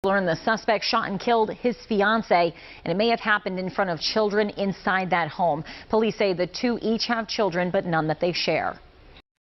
Learned the suspect shot and killed his fiancee, and it may have happened in front of children inside that home. Police say the two each have children, but none that they share.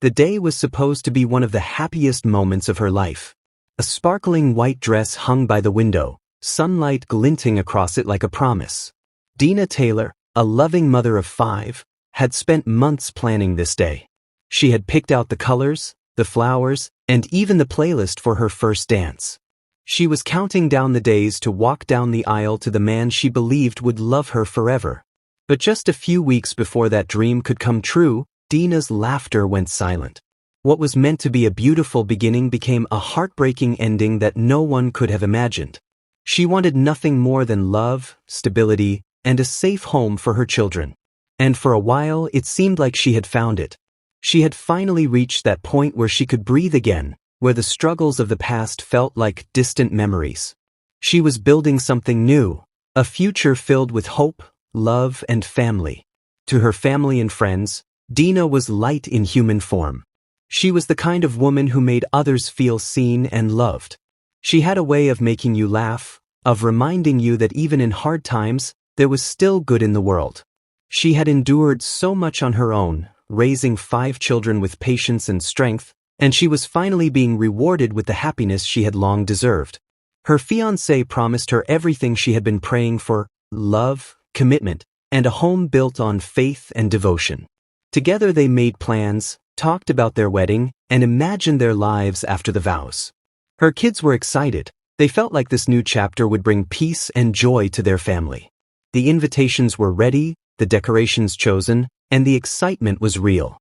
The day was supposed to be one of the happiest moments of her life. A sparkling white dress hung by the window, sunlight glinting across it like a promise. Dina Taylor, a loving mother of 5, had spent months planning this day. She had picked out the colors, the flowers, and even the playlist for her first dance. She was counting down the days to walk down the aisle to the man she believed would love her forever. But just a few weeks before that dream could come true, Dina's laughter went silent. What was meant to be a beautiful beginning became a heartbreaking ending that no one could have imagined. She wanted nothing more than love, stability, and a safe home for her children. And for a while it seemed like she had found it. She had finally reached that point where she could breathe again, where the struggles of the past felt like distant memories. She was building something new, a future filled with hope, love, and family. To her family and friends, Dina was light in human form. She was the kind of woman who made others feel seen and loved. She had a way of making you laugh, of reminding you that even in hard times, there was still good in the world. She had endured so much on her own, raising 5 children with patience and strength, and she was finally being rewarded with the happiness she had long deserved. Her fiancé promised her everything she had been praying for: love, commitment, and a home built on faith and devotion. Together they made plans, talked about their wedding, and imagined their lives after the vows. Her kids were excited. They felt like this new chapter would bring peace and joy to their family. The invitations were ready, the decorations chosen, and the excitement was real.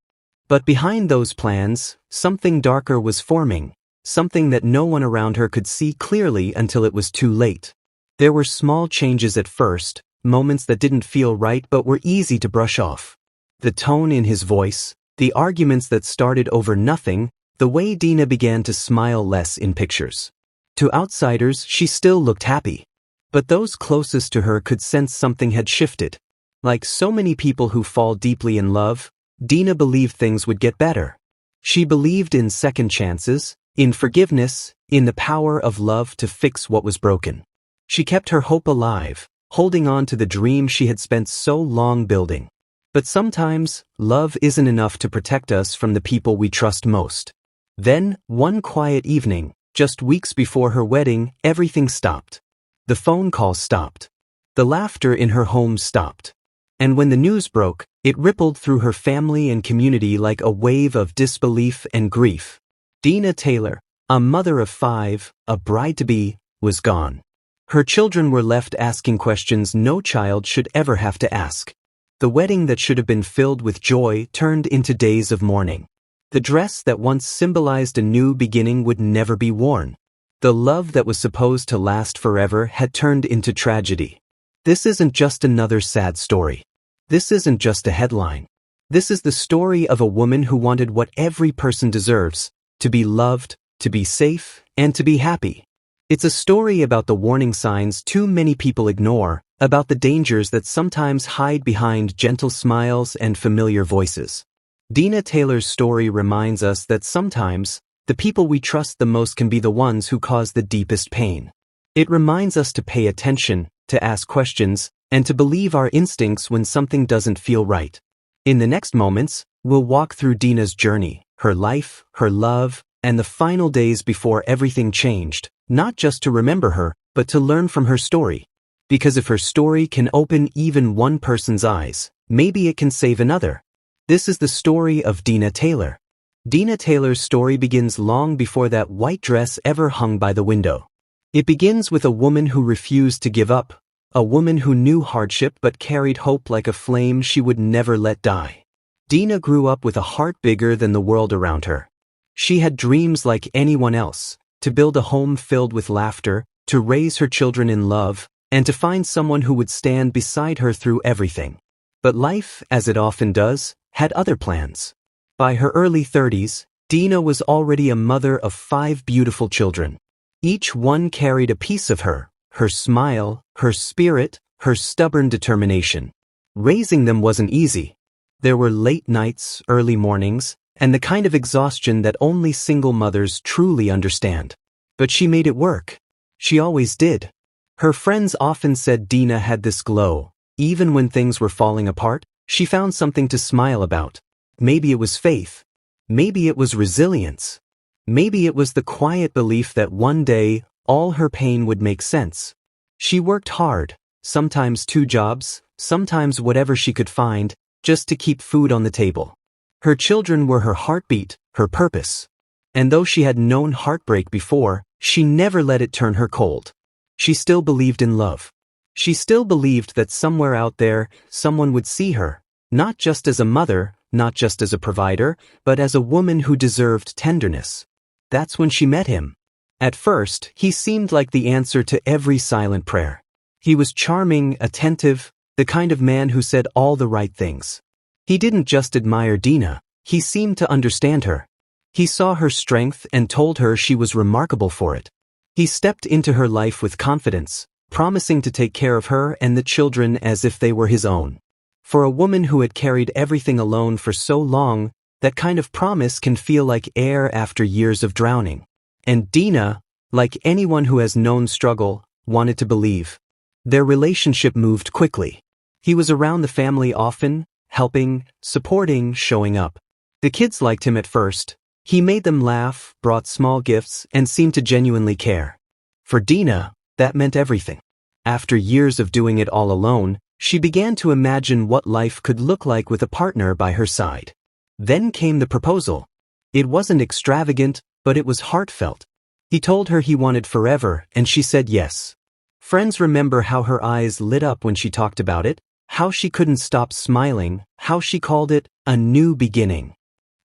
But behind those plans, something darker was forming, something that no one around her could see clearly until it was too late. There were small changes at first, moments that didn't feel right but were easy to brush off. The tone in his voice, the arguments that started over nothing, the way Dina began to smile less in pictures. To outsiders, she still looked happy. But those closest to her could sense something had shifted. Like so many people who fall deeply in love, Dina believed things would get better. She believed in second chances, in forgiveness, in the power of love to fix what was broken. She kept her hope alive, holding on to the dream she had spent so long building. But sometimes, love isn't enough to protect us from the people we trust most. Then, one quiet evening, just weeks before her wedding, everything stopped. The phone calls stopped. The laughter in her home stopped. And when the news broke, it rippled through her family and community like a wave of disbelief and grief. Dina Taylor, a mother of 5, a bride-to-be, was gone. Her children were left asking questions no child should ever have to ask. The wedding that should have been filled with joy turned into days of mourning. The dress that once symbolized a new beginning would never be worn. The love that was supposed to last forever had turned into tragedy. This isn't just another sad story. This isn't just a headline. This is the story of a woman who wanted what every person deserves: to be loved, to be safe, and to be happy. It's a story about the warning signs too many people ignore, about the dangers that sometimes hide behind gentle smiles and familiar voices. Dina Taylor's story reminds us that sometimes, the people we trust the most can be the ones who cause the deepest pain. It reminds us to pay attention, to ask questions, and to believe our instincts when something doesn't feel right. In the next moments, we'll walk through Dina's journey, her life, her love, and the final days before everything changed, not just to remember her, but to learn from her story. Because if her story can open even one person's eyes, maybe it can save another. This is the story of Dina Taylor. Dina Taylor's story begins long before that white dress ever hung by the window. It begins with a woman who refused to give up, a woman who knew hardship but carried hope like a flame she would never let die. Dina grew up with a heart bigger than the world around her. She had dreams like anyone else, to build a home filled with laughter, to raise her children in love, and to find someone who would stand beside her through everything. But life, as it often does, had other plans. By her early 30s, Dina was already a mother of 5 beautiful children. Each one carried a piece of her smile, her spirit, her stubborn determination. Raising them wasn't easy. There were late nights, early mornings, and the kind of exhaustion that only single mothers truly understand. But she made it work. She always did. Her friends often said Dina had this glow. Even when things were falling apart, she found something to smile about. Maybe it was faith. Maybe it was resilience. Maybe it was the quiet belief that one day, all her pain would make sense. She worked hard, sometimes 2 jobs, sometimes whatever she could find, just to keep food on the table. Her children were her heartbeat, her purpose. And though she had known heartbreak before, she never let it turn her cold. She still believed in love. She still believed that somewhere out there, someone would see her, not just as a mother, not just as a provider, but as a woman who deserved tenderness. That's when she met him. At first, he seemed like the answer to every silent prayer. He was charming, attentive, the kind of man who said all the right things. He didn't just admire Dina, he seemed to understand her. He saw her strength and told her she was remarkable for it. He stepped into her life with confidence, promising to take care of her and the children as if they were his own. For a woman who had carried everything alone for so long, that kind of promise can feel like air after years of drowning. And Dina, like anyone who has known struggle, wanted to believe. Their relationship moved quickly. He was around the family often, helping, supporting, showing up. The kids liked him at first. He made them laugh, brought small gifts, and seemed to genuinely care. For Dina, that meant everything. After years of doing it all alone, she began to imagine what life could look like with a partner by her side. Then came the proposal. It wasn't extravagant, but it was heartfelt. He told her he wanted forever, and she said yes. Friends remember how her eyes lit up when she talked about it, how she couldn't stop smiling, how she called it a new beginning.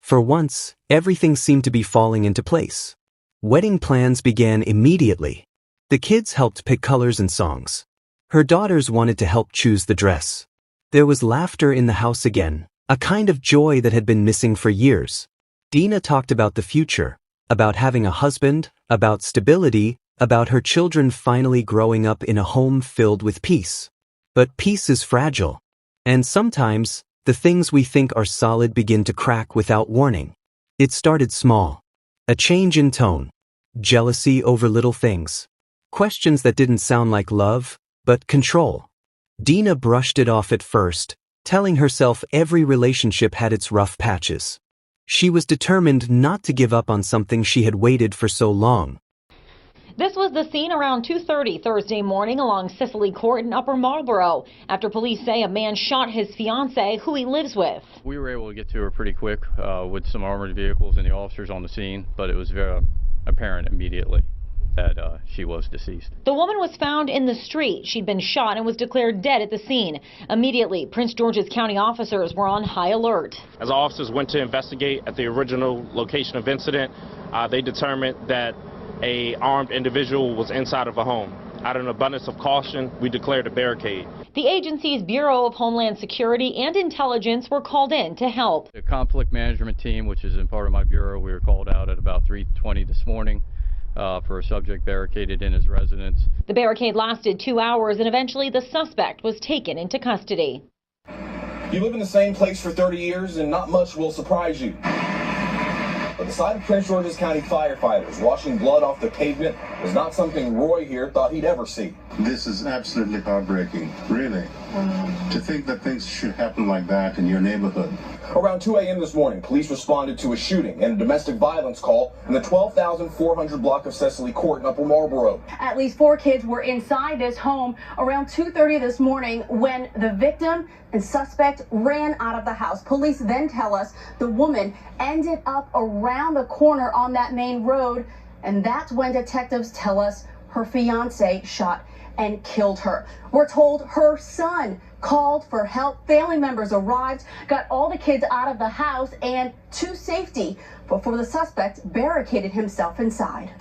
For once, everything seemed to be falling into place. Wedding plans began immediately. The kids helped pick colors and songs. Her daughters wanted to help choose the dress. There was laughter in the house again, a kind of joy that had been missing for years. Dina talked about the future, about having a husband, about stability, about her children finally growing up in a home filled with peace. But peace is fragile. And sometimes, the things we think are solid begin to crack without warning. It started small. A change in tone. Jealousy over little things. Questions that didn't sound like love, but control. Dina brushed it off at first, telling herself every relationship had its rough patches. She was determined not to give up on something she had waited for so long. This was the scene around 2:30 Thursday morning along Cicely Court in Upper Marlboro, after police say a man shot his fiancée, who he lives with. We were able to get to her pretty quick with some armored vehicles and the officers on the scene, but it was very apparent immediately that she was deceased. The woman was found in the street. She'd been shot and was declared dead at the scene. Immediately, Prince George's County officers were on high alert. As officers went to investigate at the original location of incident, they determined that an armed individual was inside of a home. Out of an abundance of caution, we declared a barricade. The agency's Bureau of Homeland Security and Intelligence were called in to help. The conflict management team, which is in part of my bureau, we were called out at about 3:20 this morning for a subject barricaded in his residence. The barricade lasted 2 hours and eventually the suspect was taken into custody. You live in the same place for 30 years and not much will surprise you. But the sight of Prince George's County firefighters washing blood off the pavement was not something Roy here thought he'd ever see. This is absolutely heartbreaking, really. To think that things should happen like that in your neighborhood. Around 2 a.m. this morning, police responded to a shooting and a domestic violence call in the 12,400 block of Cicely Court in Upper Marlboro. At least 4 kids were inside this home around 2:30 this morning when the victim and suspect ran out of the house. Police then tell us the woman ended up around the corner on that main road, and that's when detectives tell us her fiance shot and killed her. We're told her son called for help. Family members arrived, got all the kids out of the house and to safety before the suspect barricaded himself inside.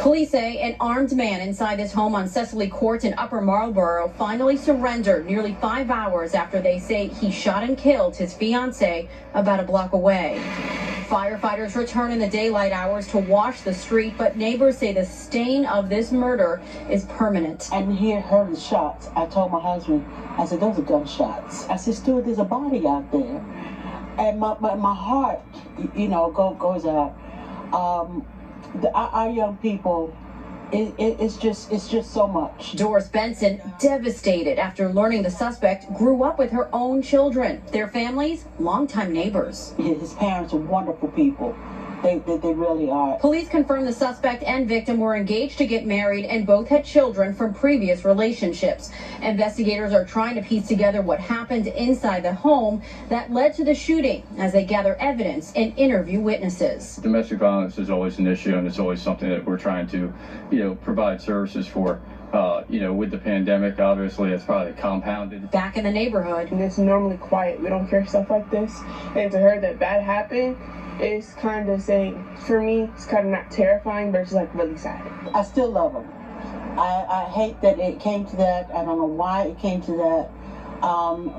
Police say an armed man inside this home on Cicely Court in Upper Marlboro finally surrendered nearly 5 hours after they say he shot and killed his fiancée about a block away. Firefighters return in the daylight hours to wash the street, but neighbors say the stain of this murder is permanent. And he heard the shots. I told my husband, I said, those are gunshots. I said, Stuart, there's a body out there. And my heart, you know, goes out. Our young people It's just so much. Doris Benson devastated after learning the suspect grew up with her own children. Their families, longtime neighbors. His parents are wonderful people. They really are. Police confirmed the suspect and victim were engaged to get married and both had children from previous relationships. Investigators are trying to piece together what happened inside the home that led to the shooting as they gather evidence and interview witnesses. Domestic violence is always an issue, and it's always something that we're trying to, provide services for. With the pandemic, obviously, it's probably compounded. Back in the neighborhood. And it's normally quiet. We don't hear stuff like this. And to her that happened, it's kind of saying, for me, it's kind of not terrifying, but it's like really sad. I still love him. I hate that it came to that. I don't know why it came to that.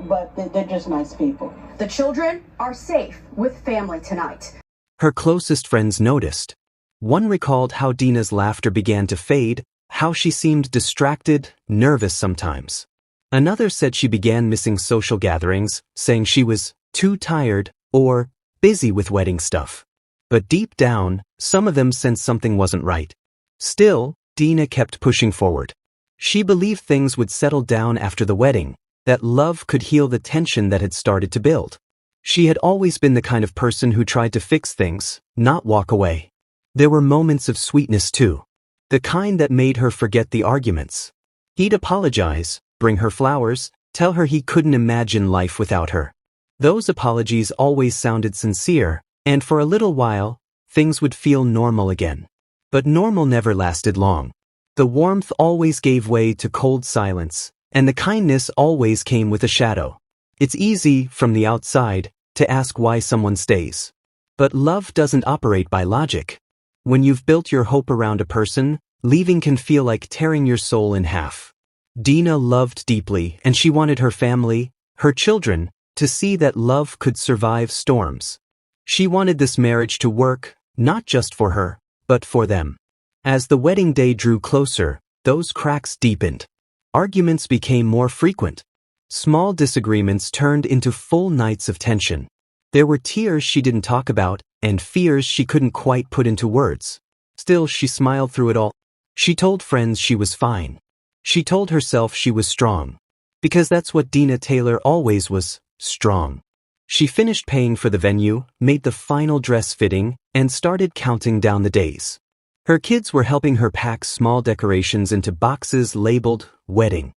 But they're just nice people. The children are safe with family tonight. Her closest friends noticed. One recalled how Dina's laughter began to fade, how she seemed distracted, nervous sometimes. Another said she began missing social gatherings, saying she was too tired or busy with wedding stuff. But deep down, some of them sensed something wasn't right. Still, Dina kept pushing forward. She believed things would settle down after the wedding, that love could heal the tension that had started to build. She had always been the kind of person who tried to fix things, not walk away. There were moments of sweetness too. The kind that made her forget the arguments. He'd apologize, bring her flowers, tell her he couldn't imagine life without her. Those apologies always sounded sincere, and for a little while, things would feel normal again. But normal never lasted long. The warmth always gave way to cold silence, and the kindness always came with a shadow. It's easy, from the outside, to ask why someone stays. But love doesn't operate by logic. When you've built your hope around a person, leaving can feel like tearing your soul in half. Dina loved deeply, and she wanted her family, her children, to see that love could survive storms. She wanted this marriage to work, not just for her, but for them. As the wedding day drew closer, those cracks deepened. Arguments became more frequent. Small disagreements turned into full nights of tension. There were tears she didn't talk about, and fears she couldn't quite put into words. Still, she smiled through it all. She told friends she was fine. She told herself she was strong. Because that's what Dina Taylor always was, strong. She finished paying for the venue, made the final dress fitting, and started counting down the days. Her kids were helping her pack small decorations into boxes labeled wedding.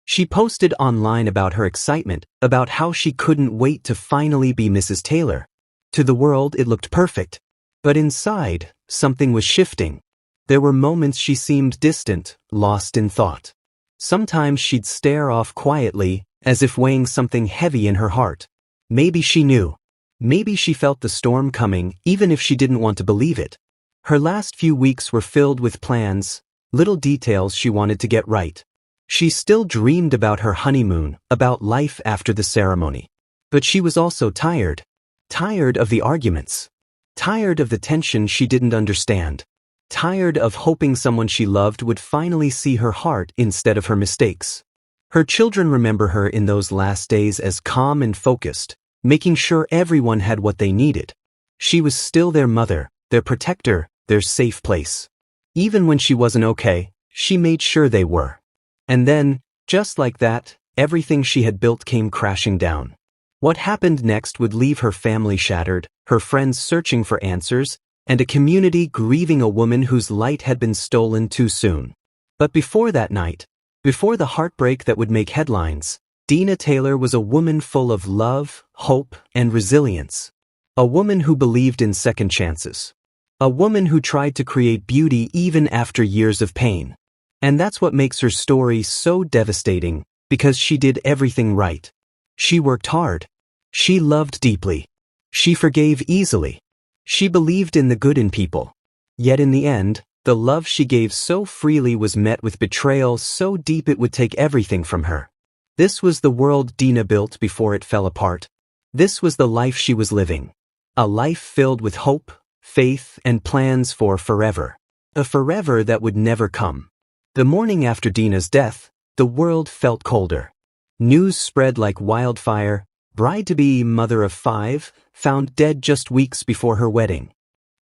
She posted online about her excitement, about how she couldn't wait to finally be Mrs. Taylor. To the world, it looked perfect. But inside, something was shifting. There were moments she seemed distant, lost in thought. Sometimes she'd stare off quietly, as if weighing something heavy in her heart. Maybe she knew. Maybe she felt the storm coming, even if she didn't want to believe it. Her last few weeks were filled with plans, little details she wanted to get right. She still dreamed about her honeymoon, about life after the ceremony. But she was also tired. Tired of the arguments. Tired of the tension she didn't understand. Tired of hoping someone she loved would finally see her heart instead of her mistakes. Her children remember her in those last days as calm and focused, making sure everyone had what they needed. She was still their mother, their protector, their safe place. Even when she wasn't okay, she made sure they were. And then, just like that, everything she had built came crashing down. What happened next would leave her family shattered, her friends searching for answers, and a community grieving a woman whose light had been stolen too soon. But before that night, before the heartbreak that would make headlines, Dina Taylor was a woman full of love, hope, and resilience. A woman who believed in second chances. A woman who tried to create beauty even after years of pain. And that's what makes her story so devastating, because she did everything right. She worked hard. She loved deeply. She forgave easily. She believed in the good in people. Yet in the end, the love she gave so freely was met with betrayal so deep it would take everything from her. This was the world Dina built before it fell apart. This was the life she was living. A life filled with hope, faith, and plans for forever. A forever that would never come. The morning after Dina's death, the world felt colder. News spread like wildfire. Bride-to-be, mother of 5, found dead just weeks before her wedding.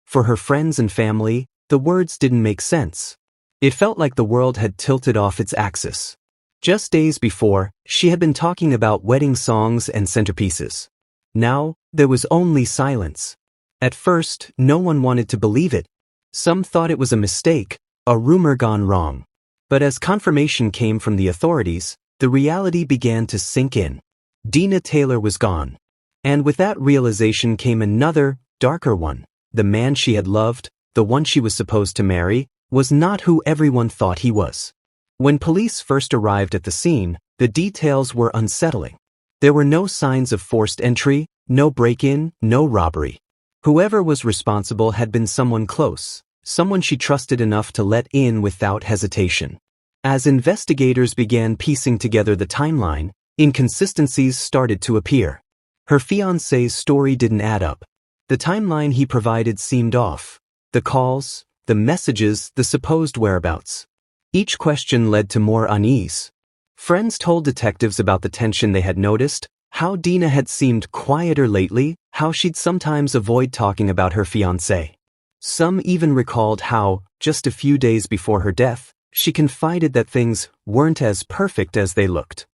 For her friends and family, the words didn't make sense. It felt like the world had tilted off its axis. Just days before, she had been talking about wedding songs and centerpieces. Now, there was only silence. At first, no one wanted to believe it. Some thought it was a mistake, a rumor gone wrong. But as confirmation came from the authorities, the reality began to sink in. Dina Taylor was gone. And with that realization came another, darker one. The man she had loved, the one she was supposed to marry, was not who everyone thought he was. When police first arrived at the scene, the details were unsettling. There were no signs of forced entry, no break-in, no robbery. Whoever was responsible had been someone close, someone she trusted enough to let in without hesitation. As investigators began piecing together the timeline, inconsistencies started to appear. Her fiancé's story didn't add up. The timeline he provided seemed off. The calls, the messages, the supposed whereabouts. Each question led to more unease. Friends told detectives about the tension they had noticed, how Dina had seemed quieter lately, how she'd sometimes avoid talking about her fiancé. Some even recalled how, just a few days before her death, she confided that things weren't as perfect as they looked.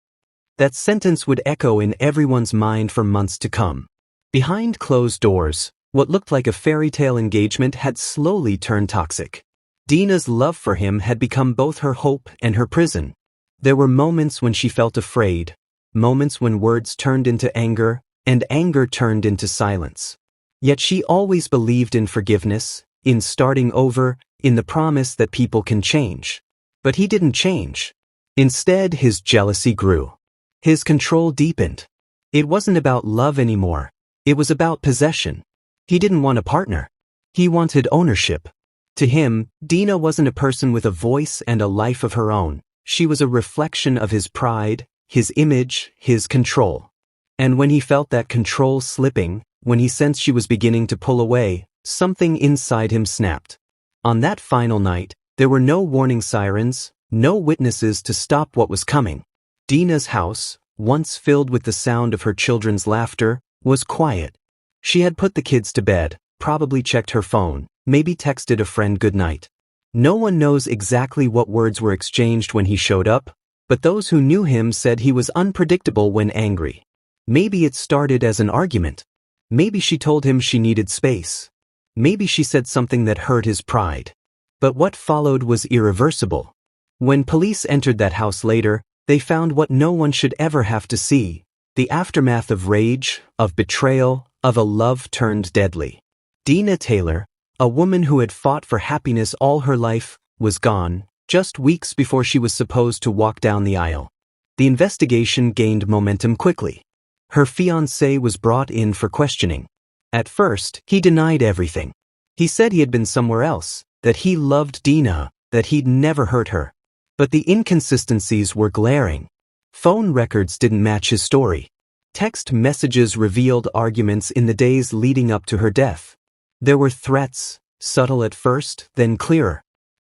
That sentence would echo in everyone's mind for months to come. Behind closed doors, what looked like a fairy tale engagement had slowly turned toxic. Dina's love for him had become both her hope and her prison. There were moments when she felt afraid, moments when words turned into anger, and anger turned into silence. Yet she always believed in forgiveness, in starting over, in the promise that people can change. But he didn't change. Instead, his jealousy grew. His control deepened. It wasn't about love anymore. It was about possession. He didn't want a partner. He wanted ownership. To him, Dina wasn't a person with a voice and a life of her own. She was a reflection of his pride, his image, his control. And when he felt that control slipping, when he sensed she was beginning to pull away, something inside him snapped. On that final night, there were no warning sirens, no witnesses to stop what was coming. Dina's house, once filled with the sound of her children's laughter, was quiet. She had put the kids to bed, probably checked her phone, maybe texted a friend goodnight. No one knows exactly what words were exchanged when he showed up, but those who knew him said he was unpredictable when angry. Maybe it started as an argument. Maybe she told him she needed space. Maybe she said something that hurt his pride. But what followed was irreversible. When police entered that house later, they found what no one should ever have to see: the aftermath of rage, of betrayal, of a love turned deadly. Dina Taylor, a woman who had fought for happiness all her life, was gone, just weeks before she was supposed to walk down the aisle. The investigation gained momentum quickly. Her fiancé was brought in for questioning. At first, he denied everything. He said he had been somewhere else, that he loved Dina, that he'd never hurt her. But the inconsistencies were glaring. Phone records didn't match his story. Text messages revealed arguments in the days leading up to her death. There were threats, subtle at first, then clearer.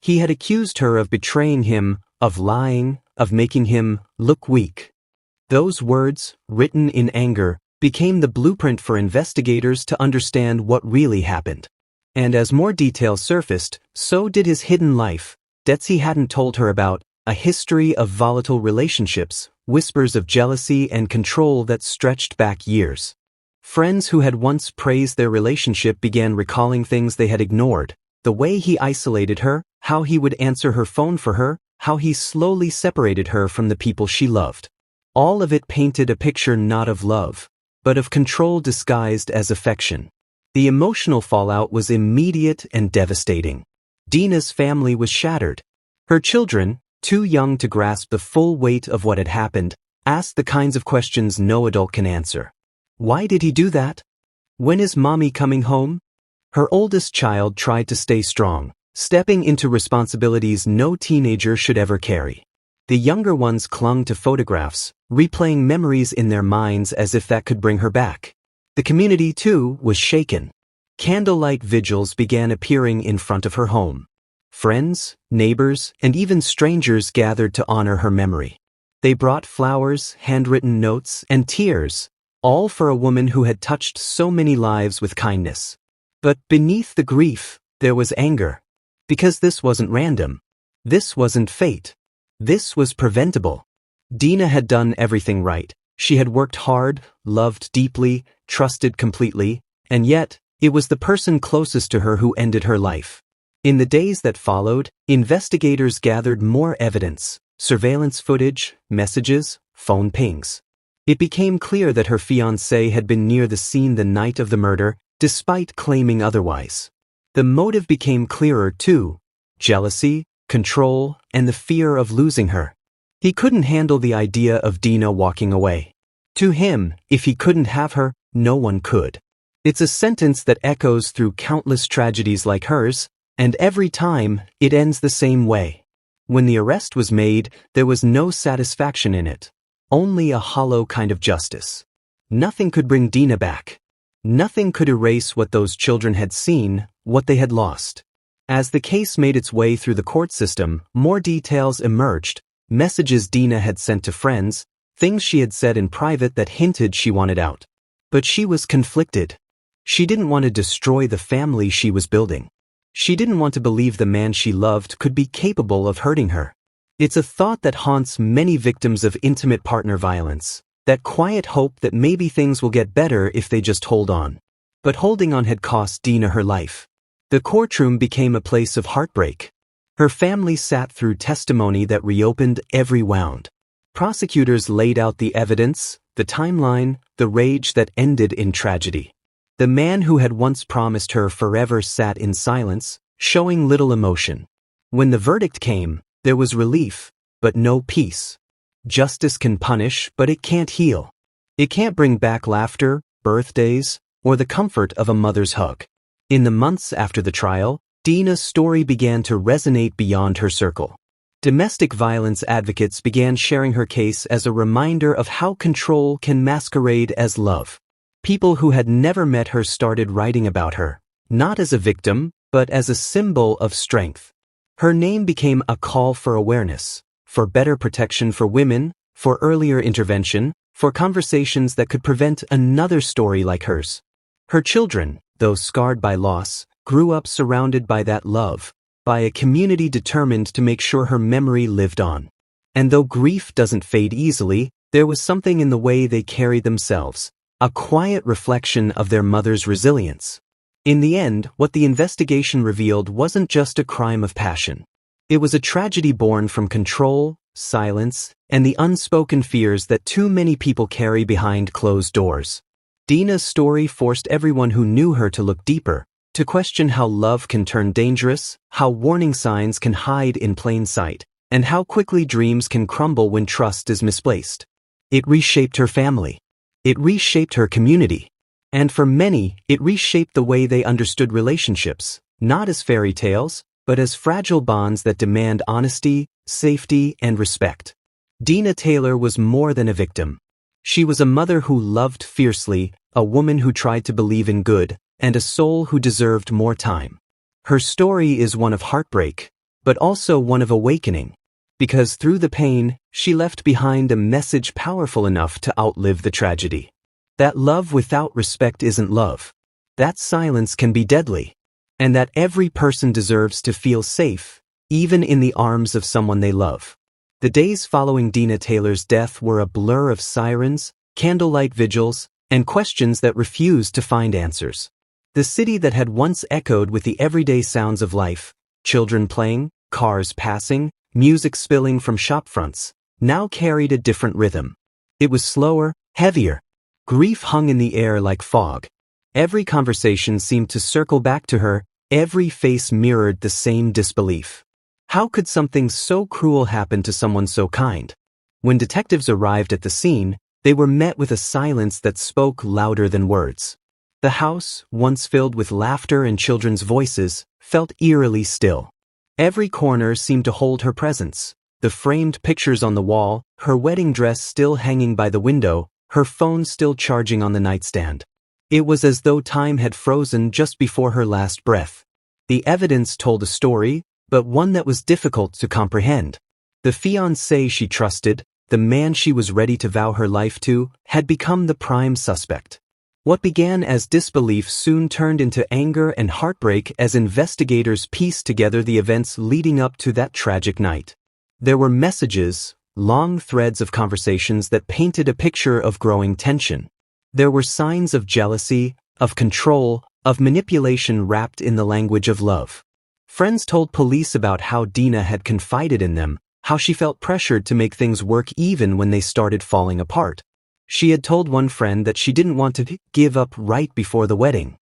He had accused her of betraying him, of lying, of making him look weak. Those words, written in anger, became the blueprint for investigators to understand what really happened. And as more details surfaced, so did his hidden life, debts he hadn't told her about, a history of volatile relationships, whispers of jealousy and control that stretched back years. Friends who had once praised their relationship began recalling things they had ignored: the way he isolated her, how he would answer her phone for her, how he slowly separated her from the people she loved. All of it painted a picture not of love, but of control disguised as affection. The emotional fallout was immediate and devastating. Dina's family was shattered. Her children, too young to grasp the full weight of what had happened, asked the kinds of questions no adult can answer. Why did he do that? When is mommy coming home? Her oldest child tried to stay strong, stepping into responsibilities no teenager should ever carry. The younger ones clung to photographs, replaying memories in their minds as if that could bring her back. The community, too, was shaken. Candlelight vigils began appearing in front of her home. Friends, neighbors, and even strangers gathered to honor her memory. They brought flowers, handwritten notes, and tears, all for a woman who had touched so many lives with kindness. But beneath the grief, there was anger. Because this wasn't random. This wasn't fate. This was preventable. Dina had done everything right. She had worked hard, loved deeply, trusted completely, and yet, it was the person closest to her who ended her life. In the days that followed, investigators gathered more evidence: surveillance footage, messages, phone pings. It became clear that her fiancé had been near the scene the night of the murder, despite claiming otherwise. The motive became clearer too: jealousy, control, and the fear of losing her. He couldn't handle the idea of Dina walking away. To him, if he couldn't have her, no one could. It's a sentence that echoes through countless tragedies like hers, and every time, it ends the same way. When the arrest was made, there was no satisfaction in it. Only a hollow kind of justice. Nothing could bring Dina back. Nothing could erase what those children had seen, what they had lost. As the case made its way through the court system, more details emerged: messages Dina had sent to friends, things she had said in private that hinted she wanted out. But she was conflicted. She didn't want to destroy the family she was building. She didn't want to believe the man she loved could be capable of hurting her. It's a thought that haunts many victims of intimate partner violence, that quiet hope that maybe things will get better if they just hold on. But holding on had cost Dina her life. The courtroom became a place of heartbreak. Her family sat through testimony that reopened every wound. Prosecutors laid out the evidence, the timeline, the rage that ended in tragedy. The man who had once promised her forever sat in silence, showing little emotion. When the verdict came, there was relief, but no peace. Justice can punish, but it can't heal. It can't bring back laughter, birthdays, or the comfort of a mother's hug. In the months after the trial, Dina's story began to resonate beyond her circle. Domestic violence advocates began sharing her case as a reminder of how control can masquerade as love. People who had never met her started writing about her, not as a victim, but as a symbol of strength. Her name became a call for awareness, for better protection for women, for earlier intervention, for conversations that could prevent another story like hers. Her children, though scarred by loss, grew up surrounded by that love, by a community determined to make sure her memory lived on. And though grief doesn't fade easily, there was something in the way they carried themselves, a quiet reflection of their mother's resilience. In the end, what the investigation revealed wasn't just a crime of passion. It was a tragedy born from control, silence, and the unspoken fears that too many people carry behind closed doors. Dina's story forced everyone who knew her to look deeper, to question how love can turn dangerous, how warning signs can hide in plain sight, and how quickly dreams can crumble when trust is misplaced. It reshaped her family. It reshaped her community. And for many, it reshaped the way they understood relationships, not as fairy tales, but as fragile bonds that demand honesty, safety, and respect. Dina Taylor was more than a victim. She was a mother who loved fiercely, a woman who tried to believe in good, and a soul who deserved more time. Her story is one of heartbreak, but also one of awakening, because through the pain, she left behind a message powerful enough to outlive the tragedy. That love without respect isn't love. That silence can be deadly. And that every person deserves to feel safe, even in the arms of someone they love. The days following Dina Taylor's death were a blur of sirens, candlelight vigils, and questions that refused to find answers. The city that had once echoed with the everyday sounds of life, children playing, cars passing, music spilling from shop fronts, now carried a different rhythm. It was slower, heavier. Grief hung in the air like fog. Every conversation seemed to circle back to her, every face mirrored the same disbelief. How could something so cruel happen to someone so kind? When detectives arrived at the scene, they were met with a silence that spoke louder than words. The house, once filled with laughter and children's voices, felt eerily still. Every corner seemed to hold her presence. The framed pictures on the wall, her wedding dress still hanging by the window, her phone still charging on the nightstand. It was as though time had frozen just before her last breath. The evidence told a story, but one that was difficult to comprehend. The fiancé she trusted, the man she was ready to vow her life to, had become the prime suspect. What began as disbelief soon turned into anger and heartbreak as investigators pieced together the events leading up to that tragic night. There were messages, long threads of conversations that painted a picture of growing tension. There were signs of jealousy, of control, of manipulation wrapped in the language of love. Friends told police about how Dina had confided in them, how she felt pressured to make things work even when they started falling apart. She had told one friend that she didn't want to give up right before the wedding.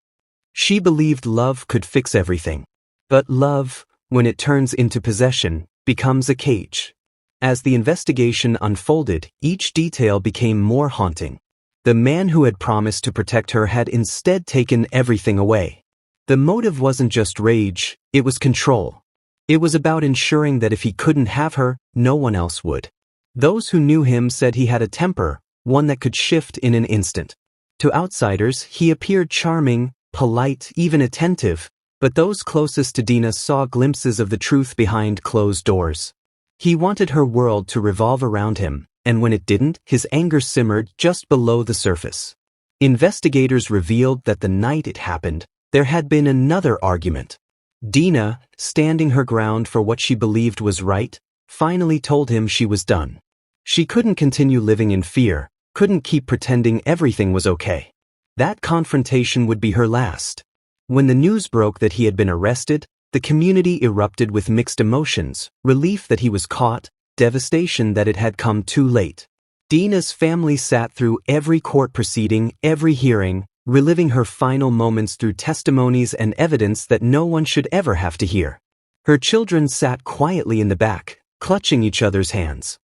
She believed love could fix everything. But love, when it turns into possession, becomes a cage. As the investigation unfolded, each detail became more haunting. The man who had promised to protect her had instead taken everything away. The motive wasn't just rage, it was control. It was about ensuring that if he couldn't have her, no one else would. Those who knew him said he had a temper, one that could shift in an instant. To outsiders, he appeared charming, polite, even attentive, but those closest to Dina saw glimpses of the truth behind closed doors. He wanted her world to revolve around him, and when it didn't, his anger simmered just below the surface. Investigators revealed that the night it happened, there had been another argument. Dina, standing her ground for what she believed was right, finally told him she was done. She couldn't continue living in fear, couldn't keep pretending everything was okay. That confrontation would be her last. When the news broke that he had been arrested, the community erupted with mixed emotions, relief that he was caught, devastation that it had come too late. Dina's family sat through every court proceeding, every hearing, reliving her final moments through testimonies and evidence that no one should ever have to hear. Her children sat quietly in the back, clutching each other's hands.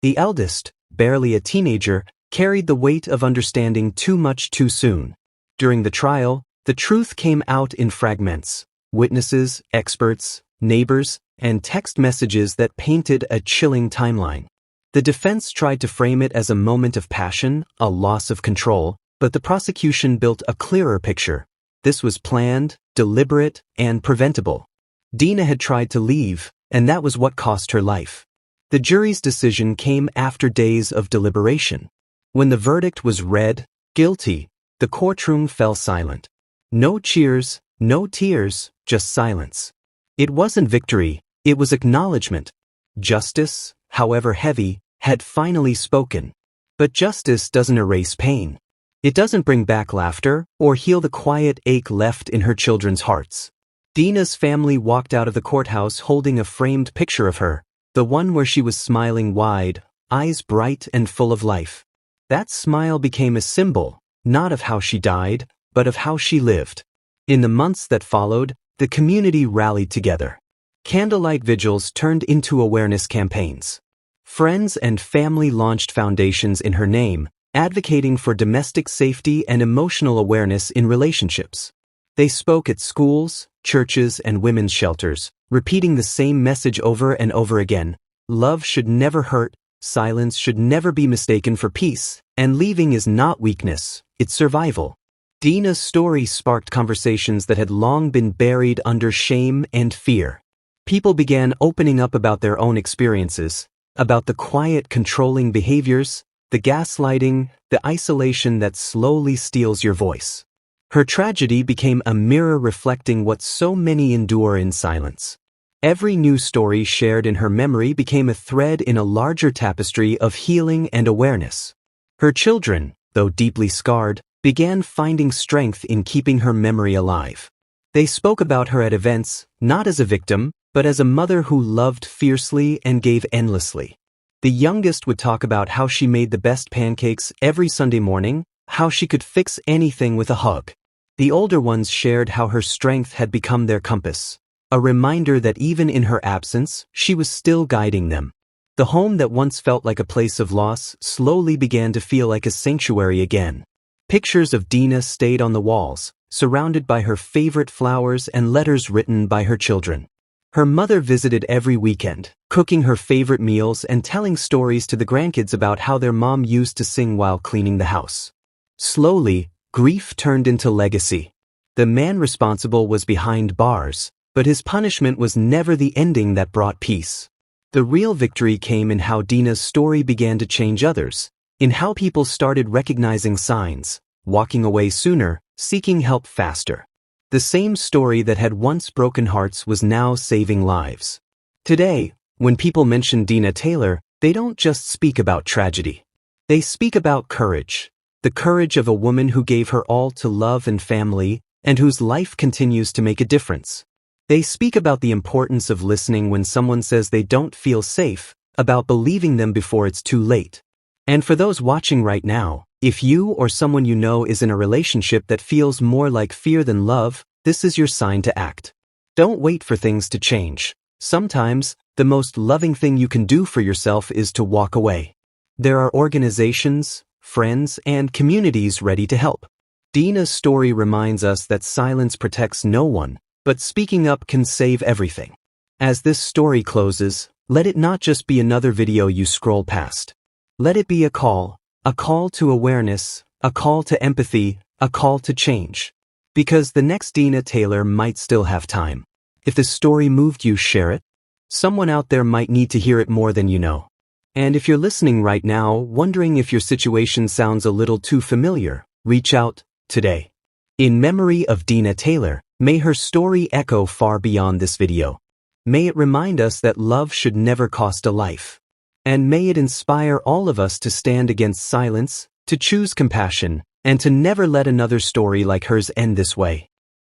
The eldest, barely a teenager, carried the weight of understanding too much too soon. During the trial, the truth came out in fragments. Witnesses, experts, neighbors, and text messages that painted a chilling timeline. The defense tried to frame it as a moment of passion, a loss of control, but the prosecution built a clearer picture. This was planned, deliberate, and preventable. Dina had tried to leave, and that was what cost her life. The jury's decision came after days of deliberation. When the verdict was read, guilty, the courtroom fell silent. No cheers, no tears, just silence. It wasn't victory, it was acknowledgement. Justice, however heavy, had finally spoken. But justice doesn't erase pain. It doesn't bring back laughter or heal the quiet ache left in her children's hearts. Dina's family walked out of the courthouse holding a framed picture of her, the one where she was smiling wide, eyes bright and full of life. That smile became a symbol, not of how she died, but of how she lived. In the months that followed, the community rallied together. Candlelight vigils turned into awareness campaigns. Friends and family launched foundations in her name, advocating for domestic safety and emotional awareness in relationships. They spoke at schools, churches, and women's shelters, repeating the same message over and over again. Love should never hurt, silence should never be mistaken for peace, and leaving is not weakness, it's survival. Dina's story sparked conversations that had long been buried under shame and fear. People began opening up about their own experiences, about the quiet, controlling behaviors, the gaslighting, the isolation that slowly steals your voice. Her tragedy became a mirror reflecting what so many endure in silence. Every new story shared in her memory became a thread in a larger tapestry of healing and awareness. Her children, though deeply scarred, began finding strength in keeping her memory alive. They spoke about her at events, not as a victim, but as a mother who loved fiercely and gave endlessly. The youngest would talk about how she made the best pancakes every Sunday morning, how she could fix anything with a hug. The older ones shared how her strength had become their compass, a reminder that even in her absence, she was still guiding them. The home that once felt like a place of loss slowly began to feel like a sanctuary again. Pictures of Dina stayed on the walls, surrounded by her favorite flowers and letters written by her children. Her mother visited every weekend, cooking her favorite meals and telling stories to the grandkids about how their mom used to sing while cleaning the house. Slowly, grief turned into legacy. The man responsible was behind bars, but his punishment was never the ending that brought peace. The real victory came in how Dina's story began to change others, in how people started recognizing signs. walking away sooner, seeking help faster. The same story that had once broken hearts was now saving lives. Today, when people mention Dina Taylor, they don't just speak about tragedy. They speak about courage. The courage of a woman who gave her all to love and family, and whose life continues to make a difference. They speak about the importance of listening when someone says they don't feel safe, about believing them before it's too late. And for those watching right now, if you or someone you know is in a relationship that feels more like fear than love, this is your sign to act. Don't wait for things to change. Sometimes, the most loving thing you can do for yourself is to walk away. There are organizations, friends, and communities ready to help. Dina's story reminds us that silence protects no one, but speaking up can save everything. As this story closes, let it not just be another video you scroll past. Let it be a call to awareness, a call to empathy, a call to change. Because the next Dina Taylor might still have time. If the story moved you, share it. Someone out there might need to hear it more than you know. And if you're listening right now, wondering if your situation sounds a little too familiar, reach out today. In memory of Dina Taylor, may her story echo far beyond this video. May it remind us that love should never cost a life. And may it inspire all of us to stand against silence, to choose compassion, and to never let another story like hers end this way.